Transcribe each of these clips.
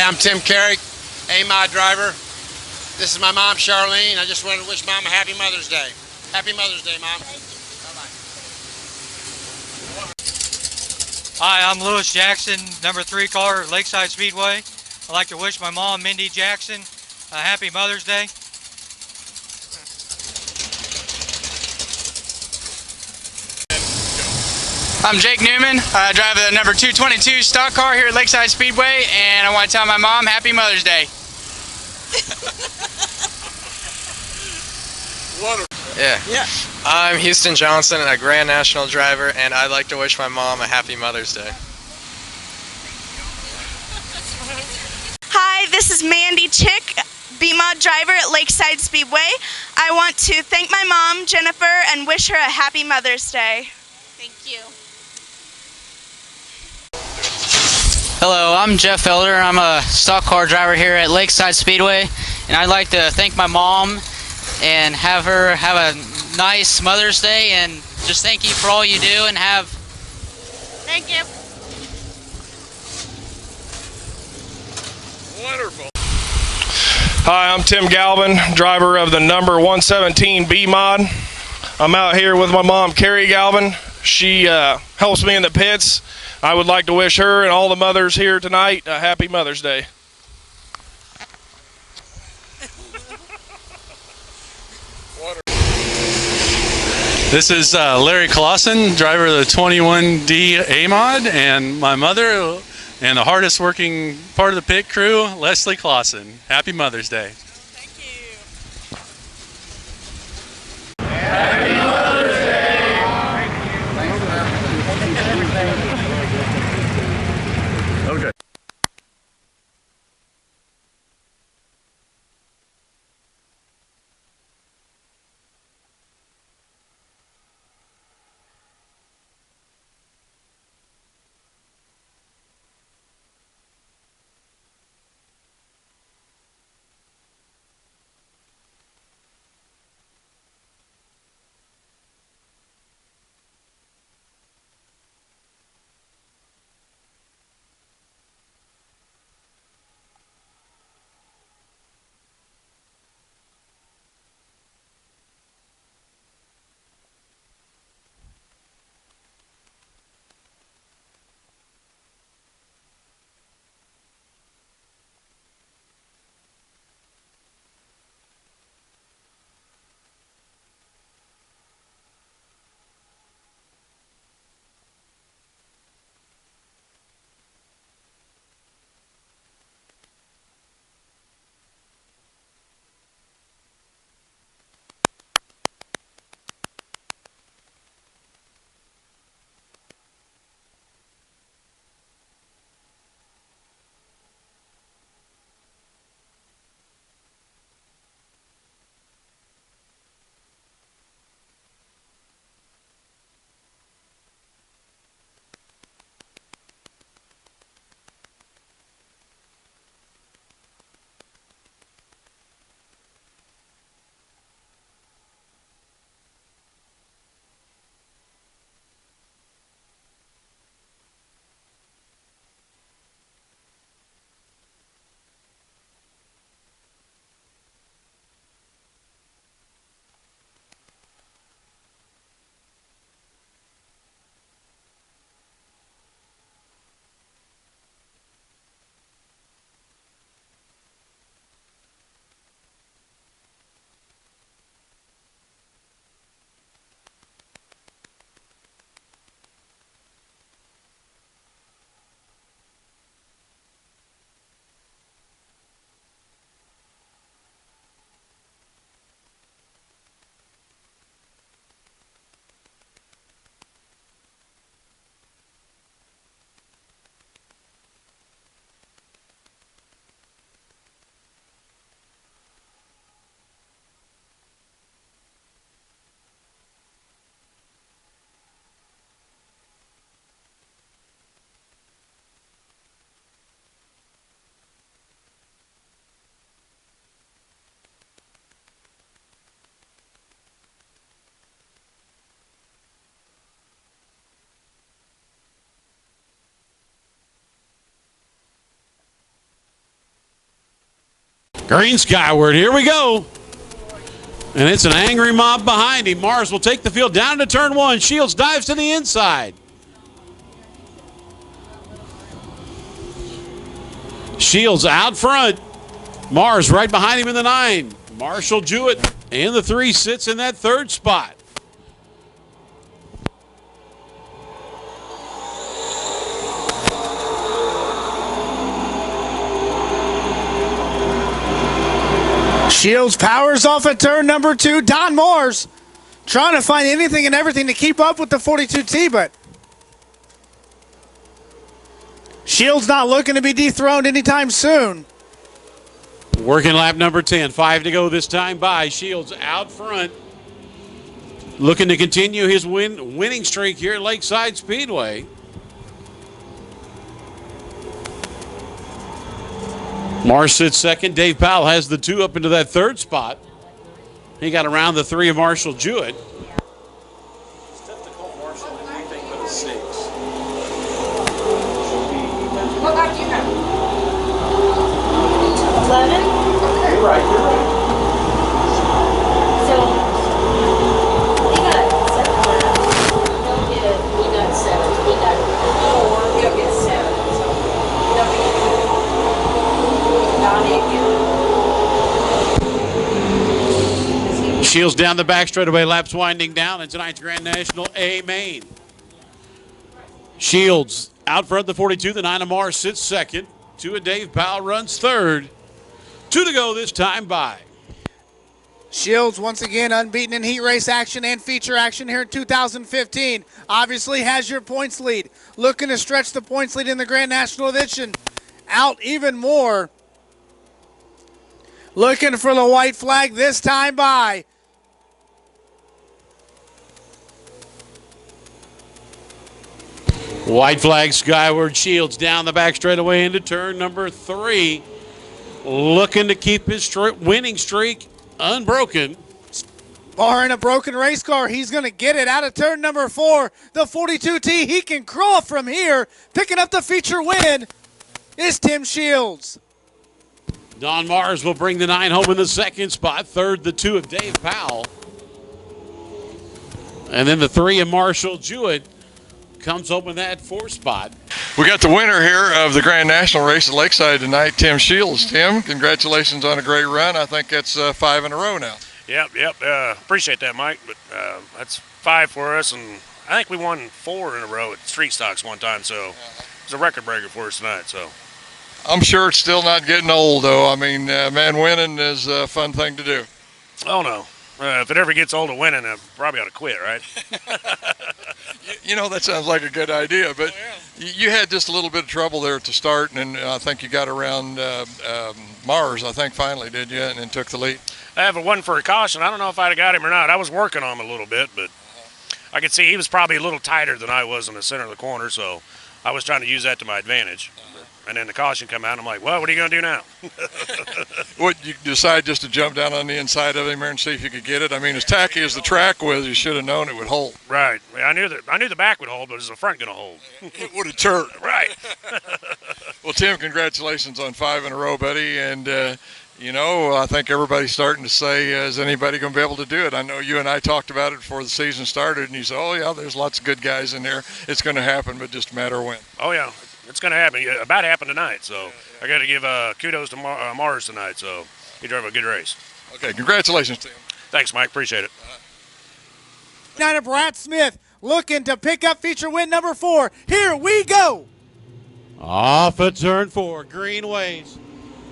I'm Tim Carrick, A-mod driver. This is my mom, Charlene. I just wanted to wish Mom a happy Mother's Day. Happy Mother's Day, Mom. Bye-bye. Hi, I'm Lewis Jackson, number 3 car, Lakeside Speedway. I'd like to wish my mom, Mindy Jackson, a happy Mother's Day. I'm Jake Newman. I drive the number 222 stock car here at Lakeside Speedway, and I want to tell my mom happy Mother's Day. Yeah. I'm Houston Johnson, a Grand National driver, and I'd like to wish my mom a happy Mother's Day. Hi, this is Mandy Chick, B-mod driver at Lakeside Speedway. I want to thank my mom, Jennifer, and wish her a happy Mother's Day. Thank you. Hello, I'm Jeff Felder. I'm a stock car driver here at Lakeside Speedway, and I'd like to thank my mom and have her have a nice Mother's Day, and just thank you for all you do, and have... Thank you. Wonderful. Hi, I'm Tim Galvin, driver of the number 117 B-mod. I'm out here with my mom, Carrie Galvin. She helps me in the pits. I would like to wish her and all the mothers here tonight a happy Mother's Day. This is Larry Clausen, driver of the 21D A-mod, and my mother and the hardest working part of the pit crew, Leslie Clausen. Happy Mother's Day. Thank you. Happy Mother's Day! Okay. Green skyward. Here we go. And it's an angry mob behind him. Mars will take the field down to turn one. Shields dives to the inside. Shields out front. Mars right behind him in the 9. Marshall Jewett in the 3 sits in that 3rd spot. Shields powers off at turn number 2. Don Mars trying to find anything and everything to keep up with the 42T, but Shields not looking to be dethroned anytime soon. Working lap number 10. 5 to go this time by. Shields out front. Looking to continue his winning streak here at Lakeside Speedway. Mars sits second. Dave Powell has the 2 up into that 3rd spot. He got around the 3 of Marshall Jewett. It's tough to call Marshall anything but a 6. What about you have? 11? You're right. So, he got 7 laps. He got 7. He got 4. He'll get 7. So, he'll be Shields down the back straightaway, laps winding down in tonight's Grand National A main. Shields out front the 42, the 9 of Mars sits second. 2 of Dave Powell runs 3rd. 2 to go this time by. Shields once again unbeaten in heat race action and feature action here in 2015. Obviously has your points lead. Looking to stretch the points lead in the Grand National Edition out even more. Looking for the white flag this time by. White flag skyward. Shields down the back straightaway into turn number 3. Looking to keep his winning streak unbroken. Barring a broken race car, he's going to get it out of turn number 4. The 42T, he can crawl from here. Picking up the feature win is Tim Shields. Don Mars will bring the 9 home in the 2nd spot. 3rd, the 2 of Dave Powell. And then the 3 of Marshall Jewett comes home in that 4th spot. We got the winner here of the Grand National race at Lakeside tonight, Tim Shields. Tim, congratulations on a great run. I think that's 5 in a row now. Yep. Appreciate that, Mike. But that's 5 for us, and I think we won 4 in a row at Street Stocks one time, so it's a record breaker for us tonight. So I'm sure it's still not getting old, though. I mean, man, winning is a fun thing to do. Oh, no. If it ever gets old to winning, I probably ought to quit, right? You know, that sounds like a good idea, but you had just a little bit of trouble there at the start, and I think you got around Mars, I think, finally, did you, and took the lead. I have a 1 for a caution. I don't know if I'd have got him or not. I was working on him a little bit, but I could see he was probably a little tighter than I was in the center of the corner, so I was trying to use that to my advantage. And then the caution come out, and I'm like, well, what are you going to do now? What, you decide just to jump down on the inside of him there and see if you could get it? I mean, as tacky as the track was, you should have known it would hold. Right. I knew the back would hold, but is the front going to hold? It would have turned. Right. Well, Tim, congratulations on 5 in a row, buddy. And, you know, I think everybody's starting to say, is anybody going to be able to do it? I know you and I talked about it before the season started, and you said, oh, yeah, there's lots of good guys in there. It's going to happen, but just a matter of when. Oh, yeah. It's going to happen. It about happened tonight, so I got to give kudos to Mars tonight. So he drove a good race. Okay, congratulations, Tim. Thanks, Mike. Appreciate it. Now to Brad Smith looking to pick up feature win number 4. Here we go. Off at turn 4, Greenways.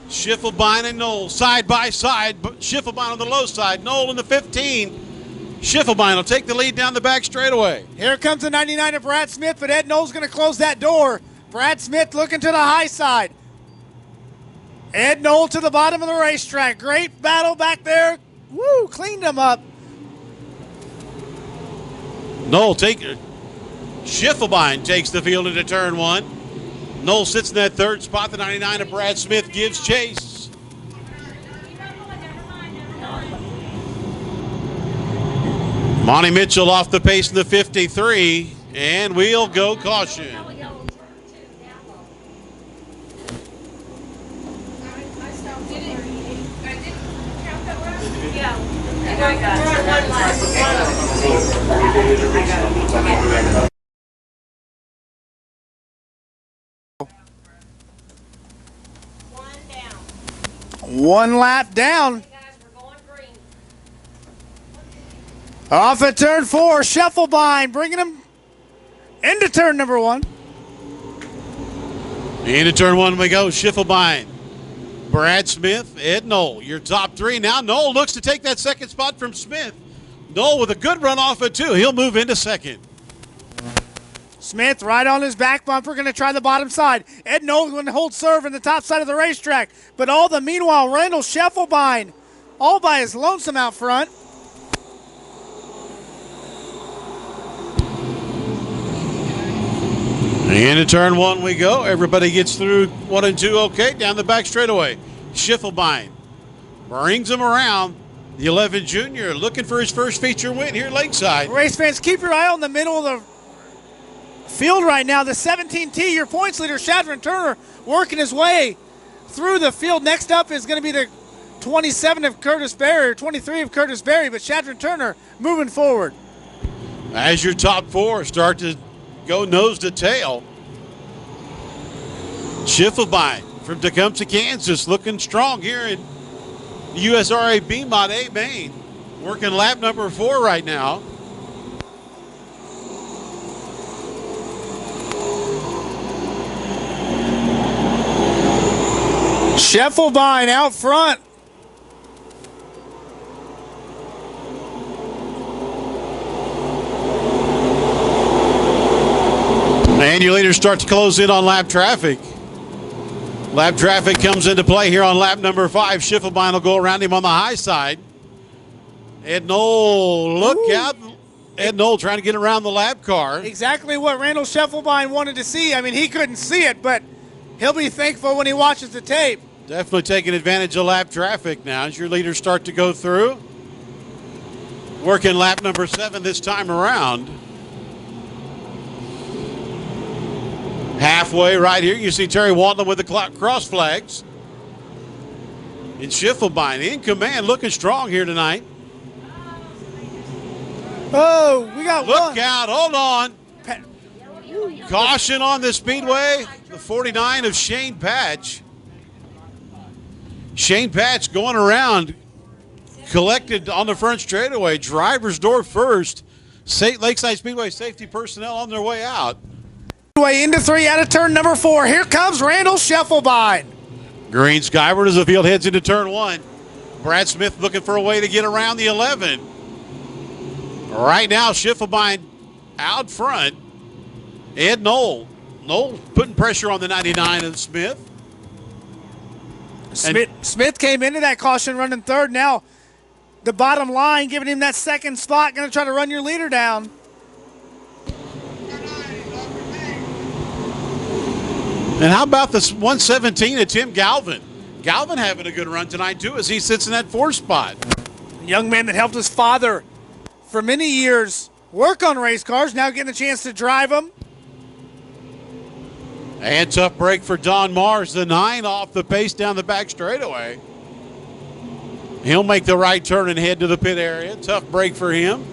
Schiffelbein and Knoll side by side. Schiffelbein on the low side, Knoll in the 15. Schiffelbein will take the lead down the back straightaway. Here comes the 99 of Brad Smith, but Ed Knoll's going to close that door. Brad Smith looking to the high side. Ed Knoll to the bottom of the racetrack. Great battle back there. Woo, cleaned him up. Knoll Schiffelbein takes the field into turn 1. Knoll sits in that 3rd spot. The 99 of Brad Smith gives chase. Monty Mitchell off the pace in the 53, and we'll go caution. And I got one last. One lap down. Off at turn 4, Scheffelbein bringing him into turn number 1. Into turn 1 we go. Scheffelbein, Brad Smith, Ed Knoll. Your top 3 now. Knoll looks to take that second spot from Smith. Knoll with a good run off at 2. He'll move into second. Smith right on his back bumper, going to try the bottom side. Ed Knoll going to hold serve in the top side of the racetrack. But all the meanwhile, Randall Scheffelbein all by his lonesome out front. Into turn 1 we go. Everybody gets through 1 and 2 okay. Down the back straightaway. Scheffelbein brings him around. The 11 junior looking for his first feature win here at Lakeside. Race fans, keep your eye on the middle of the field right now. The 17T, your points leader, Shadron Turner, working his way through the field. Next up is going to be the 27 of Curtis Berry, or 23 of Curtis Berry, but Shadron Turner moving forward. As your top 4 start to go nose to tail. Scheffelbein from Tecumseh, Kansas, looking strong here in USRA B-mod A main. Working lap number 4 right now. Scheffelbein out front. And your leaders start to close in on lap traffic. Lap traffic comes into play here on lap number 5. Scheffelbein will go around him on the high side. Ed Knoll, look out. Ed Knoll trying to get around the lap car. Exactly what Randall Scheffelbein wanted to see. I mean, he couldn't see it, but he'll be thankful when he watches the tape. Definitely taking advantage of lap traffic now as your leaders start to go through. Working lap number 7 this time around. Halfway right here, you see Terry Wantland with the cross flags. And Scheffelbein in command, looking strong here tonight. Oh, we got Look one. out, hold on. Caution on the speedway. The 49 of Shane Patch. Shane Patch going around, collected on the front straightaway. Driver's door first. Lakeside Speedway safety personnel on their way out. Way into 3 out of turn number 4. Here comes Randall Scheffelbein. Green skyward as the field heads into turn 1. Brad Smith looking for a way to get around the 11. Right now, Scheffelbein out front. Ed Knoll. Knoll putting pressure on the 99 of Smith. Smith came into that caution running third. Now the bottom line giving him that second spot. Going to try to run your leader down. And how about this 117 of Tim Galvin? Galvin having a good run tonight, too, as he sits in that 4th spot. A young man that helped his father for many years work on race cars, now getting a chance to drive them. And tough break for Don Mars, the 9 off the pace down the back straightaway. He'll make the right turn and head to the pit area. Tough break for him.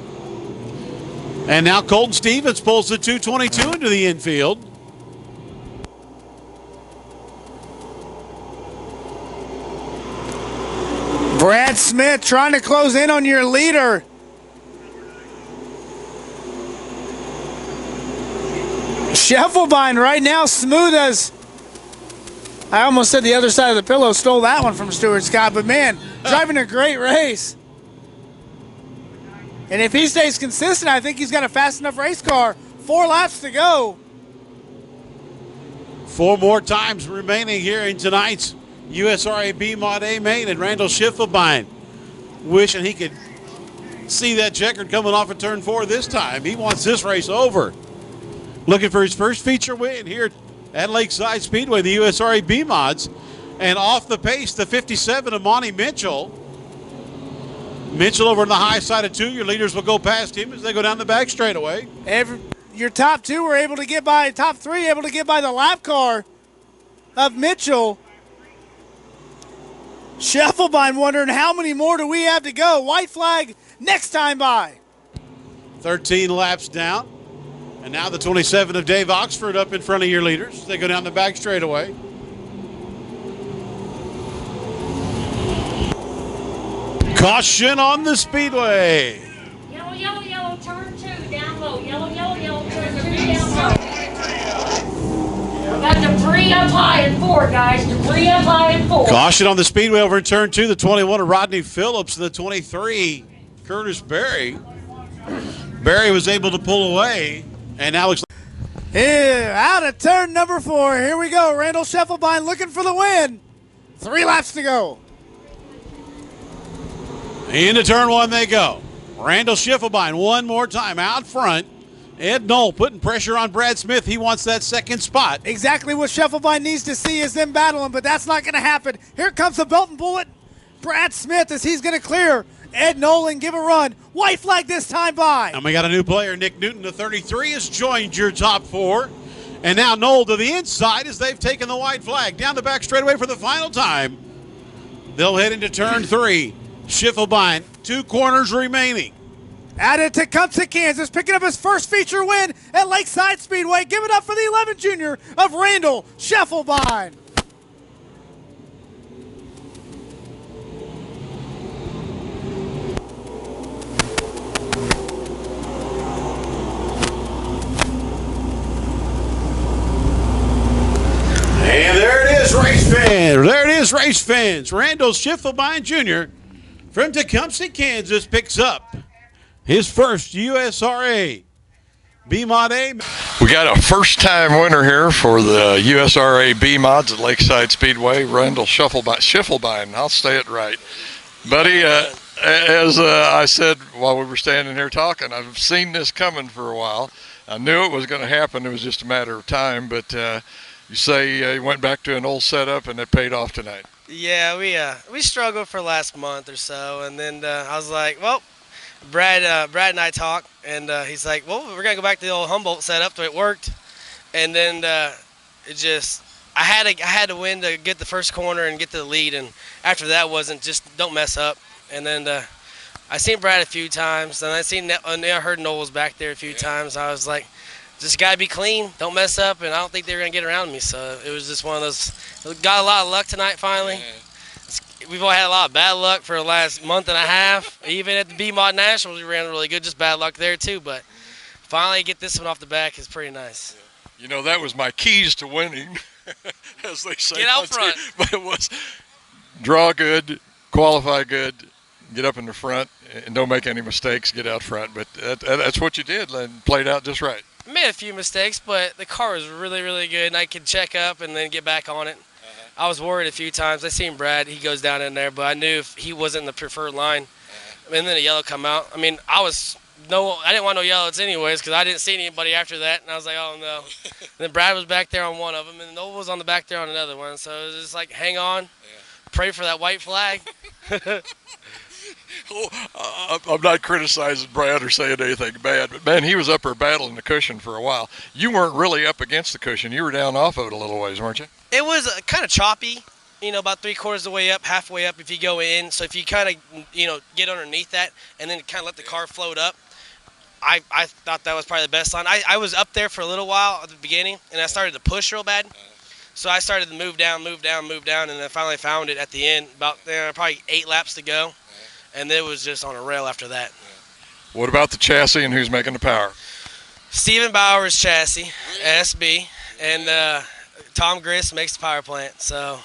And now Colton Stevens pulls the 222 into the infield. Brad Smith trying to close in on your leader. Scheffelbein right now smooth as, I almost said the other side of the pillow, stole that one from Stuart Scott, but man, driving a great race. And if he stays consistent, I think he's got a fast enough race car. 4 laps to go. 4 more times remaining here in tonight's USRA B-mod A main, and Randall Scheffelbein wishing he could see that checkered coming off of turn 4 this time. He wants this race over. Looking for his first feature win here at Lakeside Speedway, the USRA B-mods. And off the pace, the 57 of Monty Mitchell. Mitchell over on the high side of 2. Your leaders will go past him as they go down the back straightaway. Your top 2 were able to get by, top 3 able to get by the lap car of Mitchell. Scheffelbein wondering how many more do we have to go. White flag next time by. 13 laps down. And now the 27 of Dave Oxford up in front of your leaders. They go down the back straightaway. Caution on the speedway. Yellow, yellow, yellow, turn 2, down low. Yellow, yellow, yellow, turn 2, down low. We got debris up high in 4, guys. Debris up high in 4. Caution on the speedway over in turn 2. The 21 of Rodney Phillips and the 23, Curtis Berry. Berry was able to pull away, and now looks like Out of turn number 4. Here we go. Randall Scheffelbein looking for the win. 3 laps to go. into turn 1 they go. Randall Schiffelbein one more time out front. Ed Knoll putting pressure on Brad Smith. He wants that second spot. Exactly what Scheffelbein needs to see is them battling, but that's not going to happen. Here comes the belt and bullet. Brad Smith as he's going to clear Ed Knoll and give a run. White flag this time by. And we got a new player. Nick Newton, the 33, has joined your top 4. And now Knoll to the inside as they've taken the white flag. Down the back straightaway for the final time. They'll head into turn 3. Schiffelbein, 2 corners remaining. Out of Tecumseh, Kansas, picking up his first feature win at Lakeside Speedway. Give it up for the 11 junior of Randall Scheffelbein. And there it is, race fans. There it is, race fans. Randall Schiffelbein Jr. from Tecumseh, Kansas picks up his first USRA B-mod A. We got a first-time winner here for the USRA B-mods at Lakeside Speedway, Randall Schiffelbein. I'll say it right. Buddy, as I said while we were standing here talking, I've seen this coming for a while. I knew it was going to happen. It was just a matter of time, but you say you went back to an old setup and it paid off tonight. Yeah, we struggled for last month or so, and then I was like, well, Brad and I talked, and he's like, well, we're gonna go back to the old Humboldt setup, so it worked, and then it just I had to win to get the first corner and get to the lead, and after that wasn't just don't mess up, and then I seen Brad a few times, and I heard Noel was back there a few times. I was like, just gotta be clean, don't mess up, and I don't think they were gonna get around me. So it was just one of those. Got a lot of luck tonight finally. We've all had a lot of bad luck for the last month and a half. Even at the B-mod Nationals, we ran really good, just bad luck there too. But finally get this one off the back is pretty nice. You know, that was my keys to winning, as they say. Get out front. But it was draw good, qualify good, get up in the front, and don't make any mistakes, get out front. But that's what you did and played out just right. I made a few mistakes, but the car was really, really good, and I could check up and then get back on it. I was worried a few times. I seen Brad, he goes down in there, but I knew if he wasn't in the preferred line, and then the yellow come out. I mean, I didn't want no yellows anyways because I didn't see anybody after that, and I was like, oh no. And then Brad was back there on one of them, and Noel was on the back there on another one. So it was just like, hang on, pray for that white flag. I'm not criticizing Brad or saying anything bad, but man, he was up there battling the cushion for a while. You weren't really up against the cushion. You were down off of it a little ways, weren't you? It was kind of choppy, about 3/4 of the way up, halfway up if you go in. So if you kind of, get underneath that and then kind of let the car float up, I thought that was probably the best line. I was up there for a little while at the beginning, and I started to push real bad. So I started to move down, and then I finally found it at the end, about probably 8 laps to go. And it was just on a rail after that. What about the chassis and who's making the power? Stephen Bauer's chassis, SB, and Tom Griss makes the power plant. So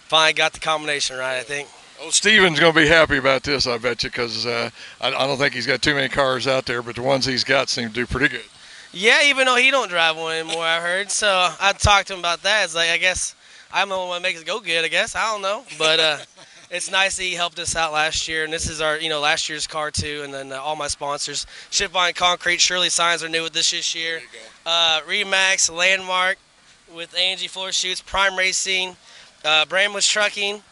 finally got the combination right, I think. Oh, Steven's going to be happy about this, I bet you, because I don't think he's got too many cars out there, but the ones he's got seem to do pretty good. Yeah, even though he don't drive one anymore, I heard. So I talked to him about that. It's like, I guess I'm the one that makes it go good, I guess. I don't know. But it's nice that he helped us out last year, and this is our, last year's car too. And then all my sponsors, Shipline Concrete, Shirley Signs are new with this year. Remax, Landmark with Angie Floor Shoots, Prime Racing, Bramless Trucking.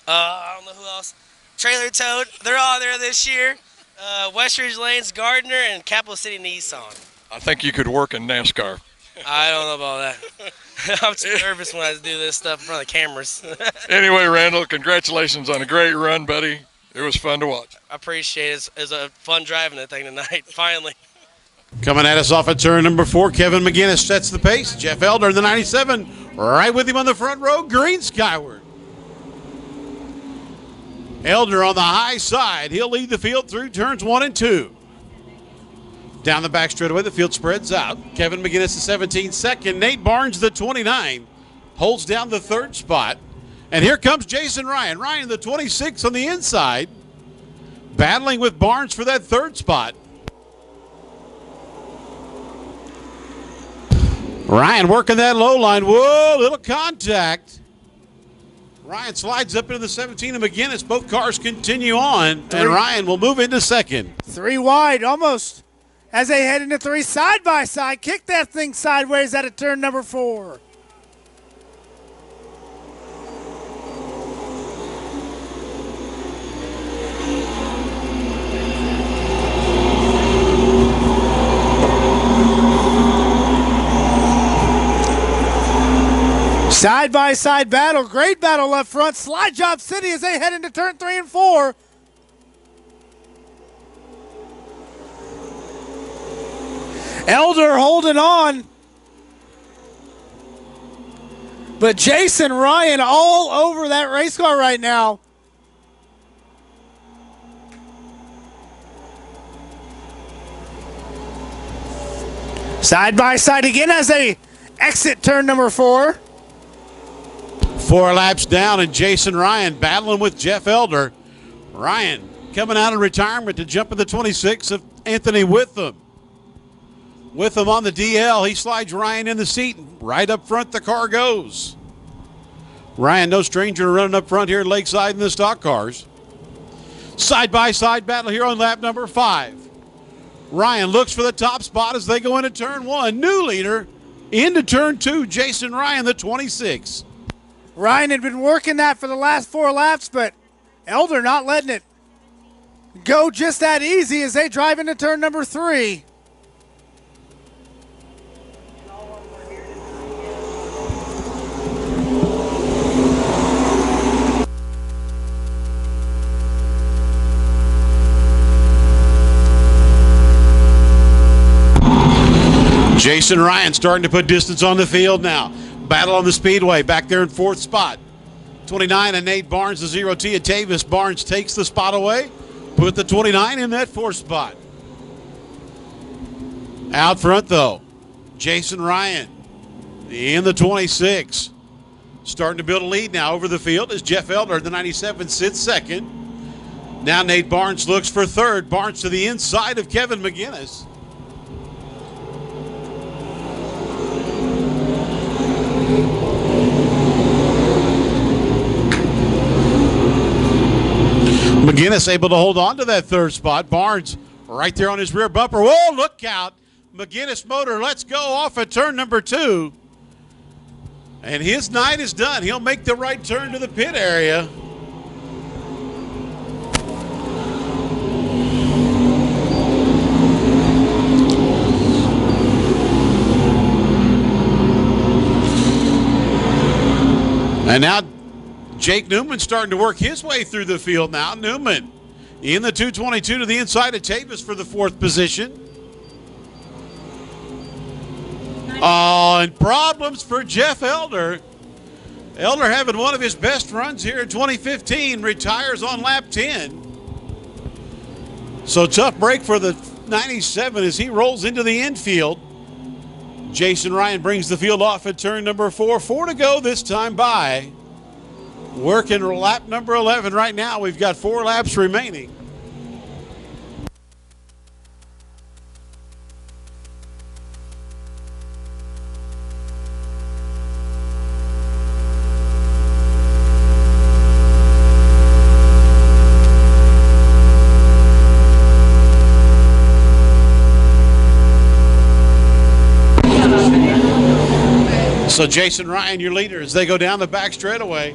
I don't know who else. Trailer Toad, they're all there this year. Westridge Lanes, Gardner, and Capital City Nissan. I think you could work in NASCAR. I don't know about that. I'm too nervous when I do this stuff in front of the cameras. Anyway, Randall, congratulations on a great run, buddy. It was fun to watch. I appreciate it. It's a fun driving the thing tonight, finally. Coming at us off at turn number 4, Kevin McGinnis sets the pace. Jeff Elder in the 97, right with him on the front row, green skyward. Elder on the high side. He'll lead the field through turns 1 and 2. Down the back straightaway, the field spreads out. Kevin McGinnis, the 17, second. Nate Barnes, the 29, holds down the 3rd spot. And here comes Jason Ryan. Ryan, the 26 on the inside, battling with Barnes for that 3rd spot. Ryan working that low line. Whoa, little contact. Ryan slides up into the 17 of McGinnis. Both cars continue on, and Ryan will move into 2nd. 3 wide, almost. As they head into 3, side by side. Kick that thing sideways out of turn number 4. Side by side battle, great battle up front. Slide job city as they head into turn 3 and 4. Elder holding on. But Jason Ryan all over that race car right now. Side by side again as they exit turn number 4. 4 laps down, and Jason Ryan battling with Jeff Elder. Ryan coming out of retirement to jump in the 26 of Anthony Witham. Witham on the DL. He slides Ryan in the seat. Right up front the car goes. Ryan, no stranger to running up front here at Lakeside in the stock cars. Side-by-side battle here on lap number 5. Ryan looks for the top spot as they go into turn 1. New leader into turn 2, Jason Ryan, the 26. Ryan had been working that for the last 4 laps, but Elder not letting it go just that easy as they drive into turn number 3. Jason Ryan starting to put distance on the field now. Battle on the speedway back there in 4th spot. 29 and Nate Barnes, the 0T at Tavis. Barnes takes the spot away. Put the 29 in that 4th spot. Out front though, Jason Ryan in the 26. Starting to build a lead now over the field as Jeff Elder, the 97, sits 2nd. Now Nate Barnes looks for 3rd. Barnes to the inside of Kevin McGinnis. McGinnis able to hold on to that 3rd spot. Barnes right there on his rear bumper. Whoa, look out. McGinnis motor lets go off at turn number 2. And his night is done. He'll make the right turn to the pit area. And now Jake Newman starting to work his way through the field now. Newman in the 222 to the inside of Tavis for the 4th position. Oh, and problems for Jeff Elder. Elder having one of his best runs here in 2015. Retires on lap 10. So tough break for the 97 as he rolls into the infield. Jason Ryan brings the field off at turn number 4. 4 to go this time by. Working lap number 11 right now. We've got 4 laps remaining. So Jason Ryan, your leader, as they go down the back straightaway.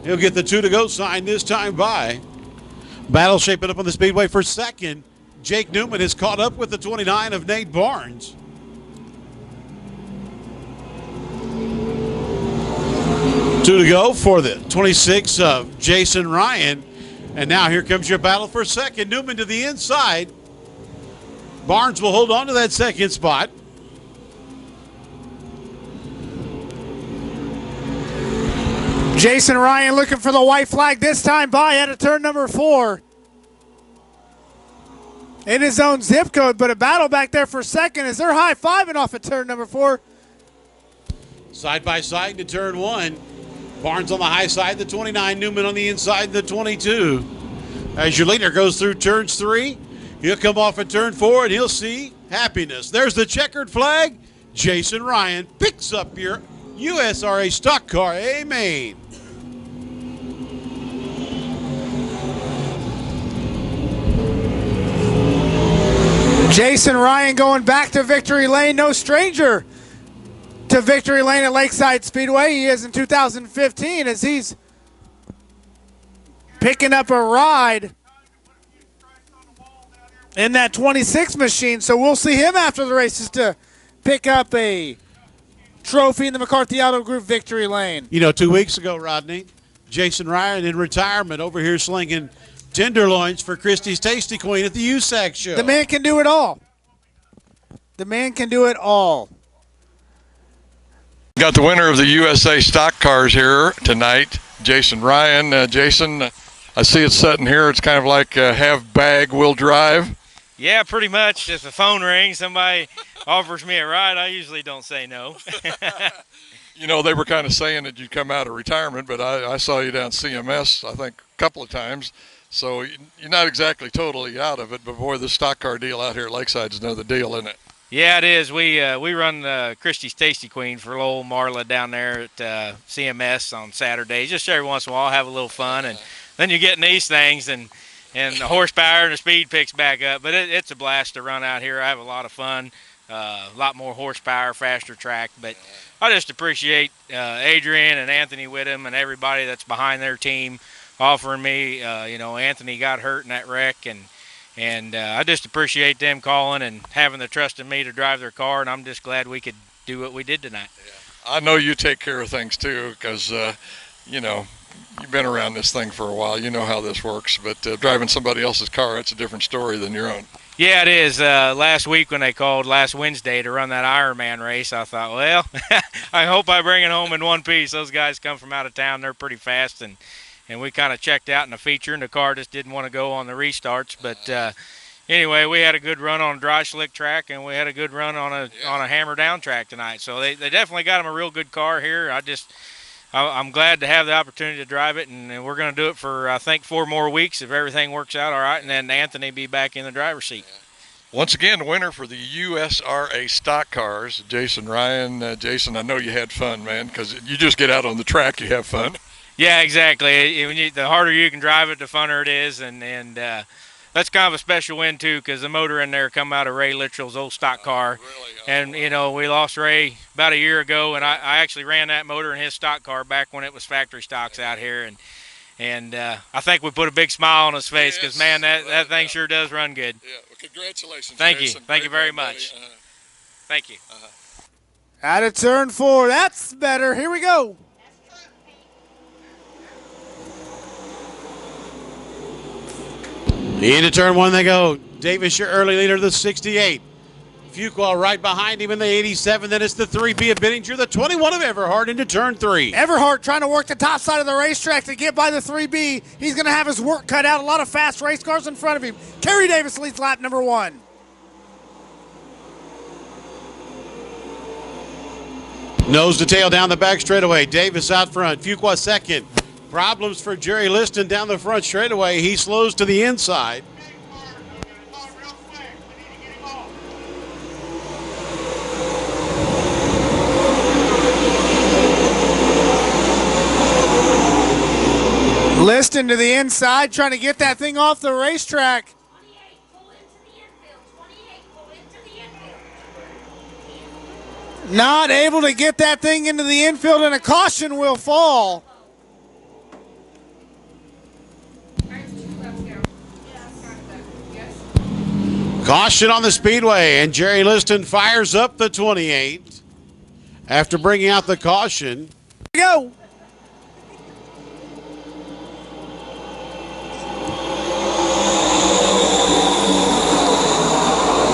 He'll get the 2 to go sign this time by. Battle shaping up on the speedway for 2nd. Jake Newman has caught up with the 29 of Nate Barnes. Two to go for the 26 of Jason Ryan. And now here comes your battle for second. Newman to the inside. Barnes will hold on to that second spot. Jason Ryan looking for the white flag this time by at a turn number 4. In his own zip code, but a battle back there for second as they're high-fiving off at turn number 4. Side by side to turn 1. Barnes on the high side, the 29. Newman on the inside, the 22. As your leader goes through turns 3, he'll come off at turn 4 and he'll see happiness. There's the checkered flag. Jason Ryan picks up your USRA stock car A main. Jason Ryan going back to victory lane, no stranger to victory lane at Lakeside Speedway. He is in 2015 as he's picking up a ride in that 26 machine. So we'll see him after the races to pick up a trophy in the McCarthy Auto Group victory lane. You know, 2 weeks ago, Rodney, Jason Ryan in retirement over here slinging tenderloins for Christie's Tasty Queen at the USAC show. The man can do it all. The man can do it all. Got the winner of the USA stock cars here tonight, Jason Ryan. Jason, I see it sitting here. It's kind of like have bag, will drive. Yeah, pretty much. If the phone rings, somebody offers me a ride, I usually don't say no. You know, they were kind of saying that you'd come out of retirement, but I saw you down CMS, I think, a couple of times. So you're not exactly totally out of it, but boy, the stock car deal out here at Lakeside's another deal, isn't it? Yeah, it is. We run Christie's Tasty Queen for little Marla down there at CMS on Saturdays. Just every once in a while, have a little fun, and then you get in these things, and the horsepower and the speed picks back up. But it's a blast to run out here. I have a lot of fun, a lot more horsepower, faster track. But I just appreciate Adrian and Anthony Whittam and everybody that's behind their team offering me. Anthony got hurt in that wreck, and I just appreciate them calling and having the trust in me to drive their car, and I'm just glad we could do what we did tonight. I know you take care of things too, because you've been around this thing for a while. You know how this works, but driving somebody else's car, that's a different story than your own. Yeah, it is. Last week when they called last Wednesday to run that Ironman race, I thought, well, I hope I bring it home in one piece. Those guys come from out of town. They're pretty fast, and we kind of checked out in the feature, and the car just didn't want to go on the restarts. But anyway, we had a good run on a dry slick track, and we had a good run on a hammer down track tonight. So they definitely got them a real good car here. I'm glad to have the opportunity to drive it, and we're going to do it for, I think, 4 more weeks if everything works out all right, and then Anthony be back in the driver's seat. Once again, the winner for the USRA stock cars, Jason Ryan. Jason, I know you had fun, man, because you just get out on the track, you have fun. Yeah, exactly. The harder you can drive it, the funner it is, and that's kind of a special win too, because the motor in there come out of Ray Littrell's old stock car. Really? And we lost Ray about a year ago, and I actually ran that motor in his stock car back when it was factory stocks out here, and I think we put a big smile on his face, because man, that thing sure does run good. Yeah, well, congratulations. Thank Jason. you. Thank you very much. Thank you. Out of turn 4, that's better. Here we go. Into turn 1 they go. Davis, your early leader, the 68. Fuqua right behind him in the 87. Then it's the 3B of Bittinger, the 21 of Everhart into turn 3. Everhart trying to work the top side of the racetrack to get by the 3B. He's going to have his work cut out. A lot of fast race cars in front of him. Kerry Davis leads lap number 1. Nose to tail down the back straightaway. Davis out front. Fuqua second. Problems for Jerry Liston down the front straightaway. He slows to the inside. Liston to the inside, trying to get that thing off the racetrack. Not able to get that thing into the infield, and a caution will fall. Caution on the speedway, and Jerry Liston fires up the 28 after bringing out the caution. Go.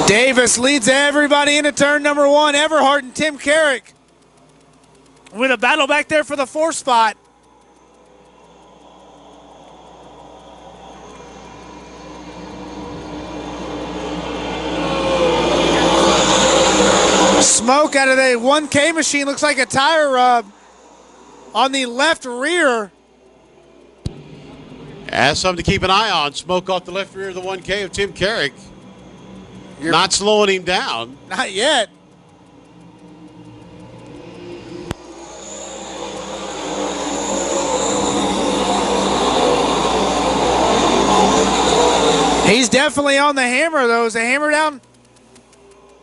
Davis leads everybody into turn number 1. Everhart and Tim Carrick with a battle back there for the 4th spot. Smoke out of the 1K machine. Looks like a tire rub on the left rear. That's something to keep an eye on. Smoke off the left rear of the 1K of Tim Carrick. You're not slowing him down. Not yet. He's definitely on the hammer, though. Is the hammer down?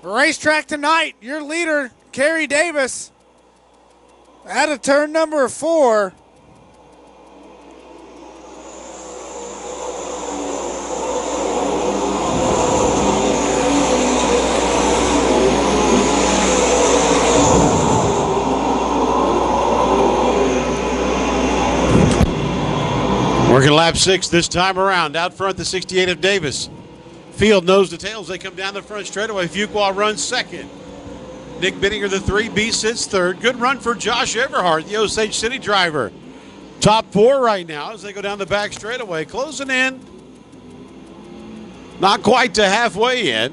Racetrack tonight. Your leader, Kerry Davis, out of turn number 4. Working lap 6 this time around. Out front, the 68 of Davis. Field nose to tails. They come down the front straightaway. Fuqua runs second. Nick Bittinger, the 3B, sits third. Good run for Josh Everhart, the Osage City driver. Top 4 right now as they go down the back straightaway. Closing in. Not quite to halfway yet.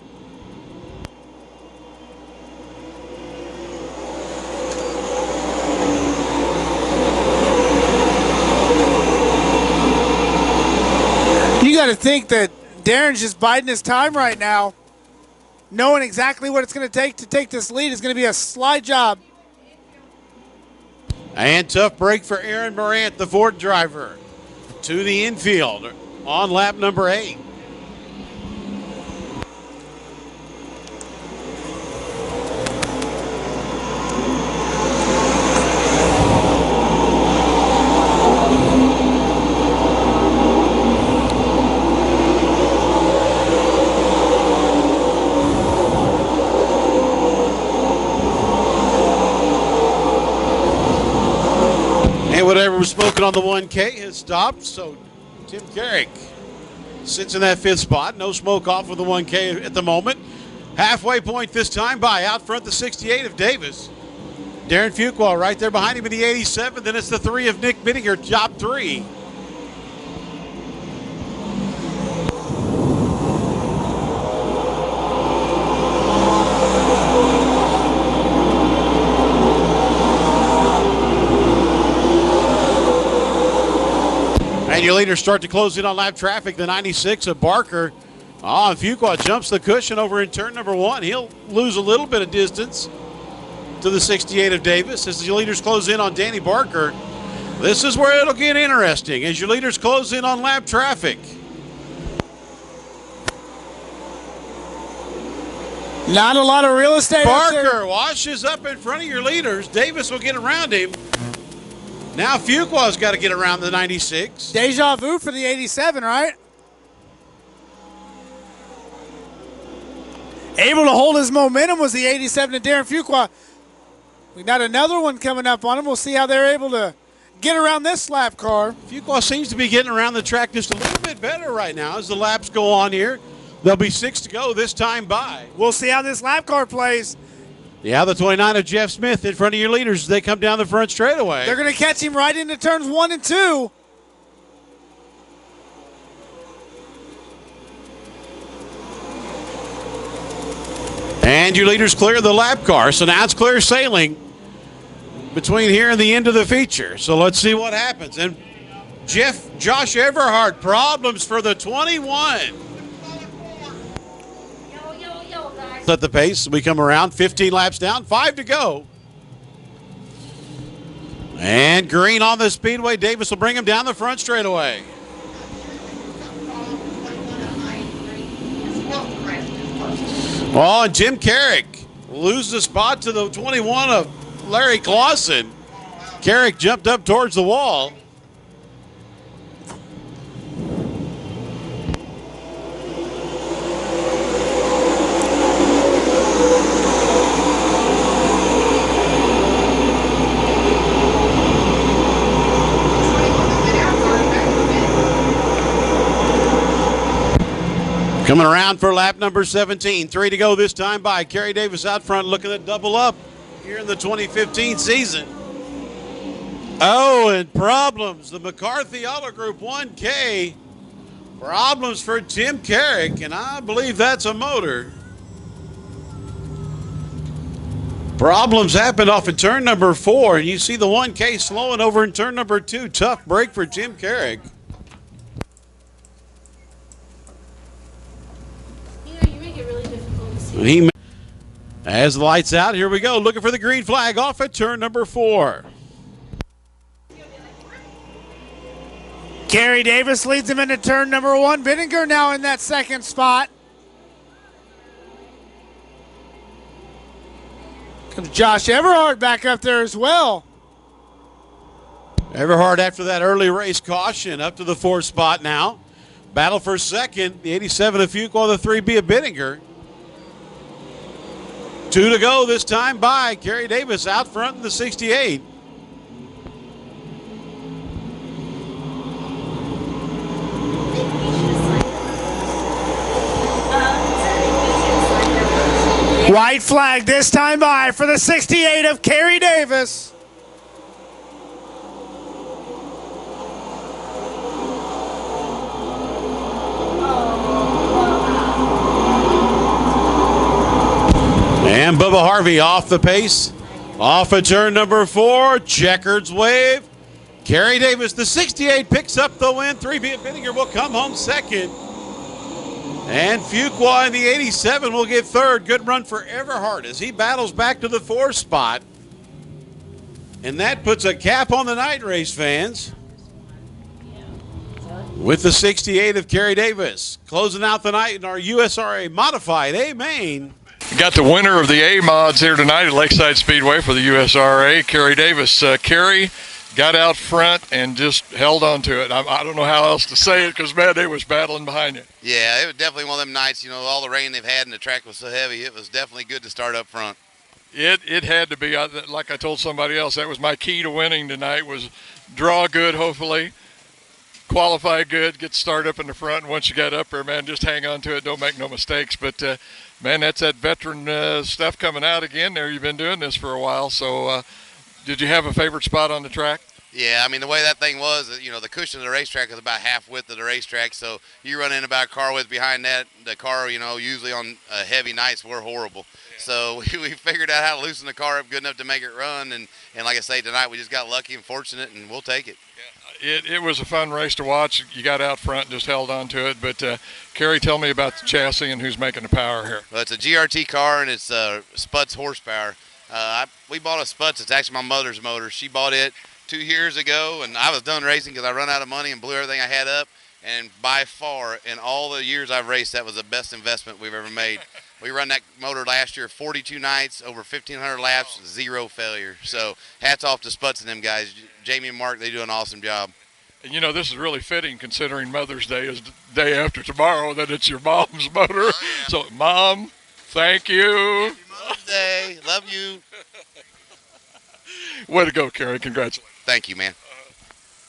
You got to think that Darren's just biding his time right now, knowing exactly what it's going to take this lead. Is going to be a slide job. And tough break for Aaron Morant, the Ford driver, to the infield on lap number 8. Whatever was smoking on the 1K has stopped, so Tim Carrick sits in that 5th spot. No smoke off of the 1K at the moment. Halfway point this time by. Out front, the 68 of Davis. Darren Fuqua right there behind him in the 87. Then it's the 3 of Nick Bittinger, top 3. And your leaders start to close in on lap traffic. The 96 of Barker. And Fuqua jumps the cushion over in turn number 1. He'll lose a little bit of distance to the 68 of Davis as your leaders close in on Danny Barker. This is where it'll get interesting as your leaders close in on lap traffic. Not a lot of real estate. Barker washes up in front of your leaders. Davis will get around him. Now Fuqua's got to get around the 96. Deja vu for the 87, right? Able to hold his momentum was the 87 of Darren Fuqua. We got another one coming up on him. We'll see how they're able to get around this lap car. Fuqua seems to be getting around the track just a little bit better right now as the laps go on here. There'll be 6 to go this time by. We'll see how this lap car plays. Yeah, the 29 of Jeff Smith in front of your leaders as they come down the front straightaway. They're going to catch him right into turns 1 and 2. And your leaders clear the lap car, so now it's clear sailing between here and the end of the feature. So let's see what happens. And Josh Everhart, problems for the 21. At the pace, we come around, 15 laps down, 5 to go. And Green on the speedway. Davis will bring him down the front straightaway. Oh, and Jim Carrick loses the spot to the 21 of Larry Clausen. Carrick jumped up towards the wall. Coming around for lap number 17. 3 to go this time by. Kerry Davis out front looking to double up here in the 2015 season. Oh, and problems. The McCarthy Auto Group 1K. Problems for Tim Carrick, and I believe that's a motor. Problems happened off of turn number 4, and you see the 1K slowing over in turn number 2. Tough break for Tim Carrick. You make it really difficult to see. He, as the lights out, here we go. Looking for the green flag off at turn number 4. Kerry Davis leads him into turn number 1. Vinegar now in that second spot. Comes Josh Everhart back up there as well. Everhart after that early race caution up to the 4th spot now. Battle for second. The 87 of Fuqua, the 3B of Bittinger. 2 to go this time by. Kerry Davis out front in the 68. White flag this time by for the 68 of Kerry Davis. And Bubba Harvey off the pace. Off of turn number 4. Checkered wave. Kerry Davis, the 68, picks up the win. 3B of Bittinger will come home second. And Fuqua in the 87 will get third. Good run for Everhart as he battles back to the 4th spot. And that puts a cap on the night race, fans. With the 68 of Kerry Davis. Closing out the night in our USRA Modified A Main. Got the winner of the A-mods here tonight at Lakeside Speedway for the USRA, Kerry Davis. Kerry got out front and just held on to it. I don't know how else to say it because, man, they was battling behind you. Yeah, it was definitely one of them nights, you know, all the rain they've had and the track was so heavy, it was definitely good to start up front. It had to be. Like I told somebody else, that was my key to winning tonight was draw good, hopefully, qualify good, get started up in the front, and once you got up there, man, just hang on to it, don't make no mistakes. But, man, that's that veteran stuff coming out again there. You've been doing this for a while, so did you have a favorite spot on the track? Yeah, I mean, the way that thing was, you know, the cushion of the racetrack is about half width of the racetrack, so you run in about a car width behind that. The car, you know, usually on heavy nights, we're horrible. Yeah. So we figured out how to loosen the car up good enough to make it run, and like I say, tonight we just got lucky and fortunate, and we'll take it. Yeah. It was a fun race to watch. You got out front and just held on to it. But, Kerry, tell me about the chassis and who's making the power here. Well, it's a GRT car, and it's Sputz horsepower. We bought a Sputz. It's actually my mother's motor. She bought it 2 years ago, and I was done racing because I run out of money and blew everything I had up. And by far, in all the years I've raced, that was the best investment we've ever made. We run that motor last year 42 nights, over 1,500 laps, 0 failure. So hats off to Sputz and them guys. Jamie and Mark, they do an awesome job. And, you know, this is really fitting considering Mother's Day is the day after tomorrow, that it's your mom's motor. Oh, yeah. So, Mom, thank you. Happy Mother's Day. Love you. Way to go, Kerry. Congratulations. Thank you, man.